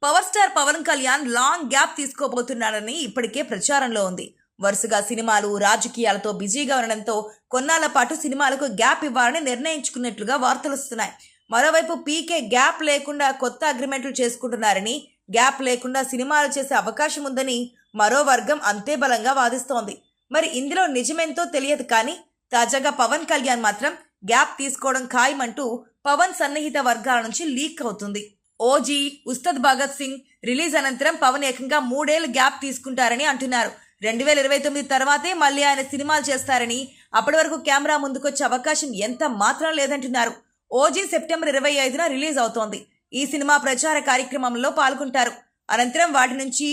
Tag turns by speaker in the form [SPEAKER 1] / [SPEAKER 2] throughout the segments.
[SPEAKER 1] Power star Pawan Kalyan long gap తీసుకోబోతున్నాడని ఇప్పటికే ప్రచారంలో ఉంది. వరుసగా సినిమాలు, రాజకీయాలతో బిజీగా ఉండడంతో కొన్నాళ్ల పాటు సినిమాలకు గ్యాప్ ఇవ్వాలని నిర్ణయించుకున్నట్లుగా వార్తలు వస్తున్నాయి. మరోవైపు పీకే గ్యాప్ లేకుండా కొత్త అగ్రిమెంట్లు చేసుకుంటున్నారని, గ్యాప్ లేకుండా సినిమాలు చేసే అవకాశం ఉందని మరో వర్గం అంతే బలంగా వాదిస్తోంది. మరి ఇందులో నిజమేంతో తెలియదు కానీ తాజాగా పవన్ కళ్యాణ్ మాత్రం గ్యాప్ తీసుకోవడం ఖాయమంటూ పవన్ సన్నిహిత వర్గాల నుంచి లీక్ అవుతుంది. ఓజీ, ఉస్తాద్ భగత్ సింగ్ రిలీజ్ అనంతరం పవన్ ఏకంగా 3 ఏళ్లు గ్యాప్ తీసుకుంటారని అంటున్నారు. 2029 తర్వాతే మళ్ళీ ఆయన సినిమాలు చేస్తారని, అప్పటి వరకు కెమెరా ముందుకొచ్చే అవకాశం ఎంత మాత్రం లేదంటున్నారు. ఓజీ సెప్టెంబర్ 25న రిలీజ్ అవుతోంది. ఈ సినిమా ప్రచార కార్యక్రమంలో పాల్గొంటారు. అనంతరం వాటి నుంచి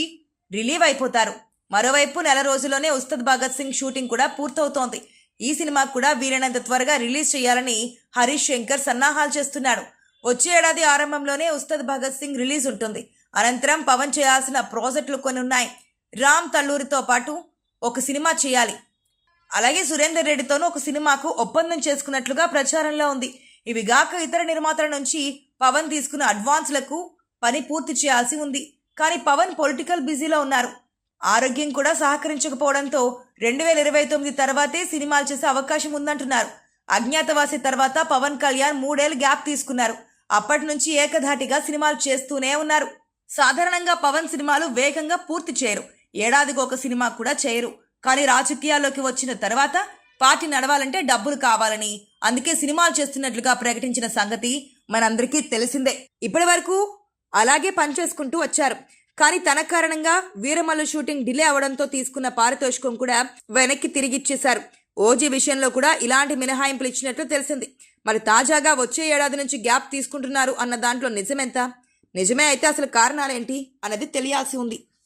[SPEAKER 1] రిలీవ్ అయిపోతారు. మరోవైపు నెల రోజుల్లోనే ఉస్తాద్ భగత్ సింగ్ షూటింగ్ కూడా పూర్తవుతోంది. ఈ సినిమా కూడా వీలైనంత త్వరగా రిలీజ్ చేయాలని హరీష్ శంకర్ సన్నాహాలు చేస్తున్నాడు. వచ్చే ఏడాది ఆరంభంలోనే ఉస్తాద్ భగత్ సింగ్ రిలీజ్ ఉంటుంది. అనంతరం పవన్ చేయాల్సిన ప్రాజెక్టులు కొన్ని ఉన్నాయి. రామ్ తల్లూరితో పాటు ఒక సినిమా చేయాలి. అలాగే సురేందర్ రెడ్డితోనూ ఒక సినిమాకు ఒప్పందం చేసుకున్నట్లుగా ప్రచారంలో ఉంది. ఇవి గాక ఇతర నిర్మాతల నుంచి పవన్ తీసుకున్న అడ్వాన్స్లకు పని పూర్తి చేయాల్సి ఉంది. కానీ పవన్ పొలిటికల్ బిజీలో ఉన్నారు. ఆరోగ్యం కూడా సహకరించకపోవడంతో 2029 తర్వాతే సినిమాలు చేసే అవకాశం ఉందంటున్నారు. అజ్ఞాతవాసి తర్వాత పవన్ కళ్యాణ్ 3 ఏళ్లు గ్యాప్ తీసుకున్నారు. అప్పటి నుంచి ఏకధాటిగా సినిమాలు చేస్తూనే ఉన్నారు. సాధారణంగా పవన్ సినిమాలు వేగంగా పూర్తి చేయరు. ఏడాదికి ఒక సినిమా కూడా చేయరు. కానీ రాజకీయాల్లోకి వచ్చిన తర్వాత పార్టీ నడవాలంటే డబ్బులు కావాలని, అందుకే సినిమాలు చేస్తున్నట్లుగా ప్రకటించిన సంగతి మనందరికీ తెలిసిందే. ఇప్పటి వరకు అలాగే పనిచేసుకుంటూ వచ్చారు. కానీ తన కారణంగా వీరమల్లు షూటింగ్ డిలే అవడంతో తీసుకున్న పారితోషికం కూడా వెనక్కి తిరిగిచ్చేశారు. ఓజీ విషయంలో కూడా ఇలాంటి మినహాయింపులు ఇచ్చినట్లు తెలిసింది. మరి తాజాగా వచ్చే ఏడాది నుంచి గ్యాప్ తీసుకుంటున్నారు అన్న దాంట్లో నిజమెంత? నిజమే అయితే అసలు కారణాలేంటి అన్నది తెలియాల్సి ఉంది.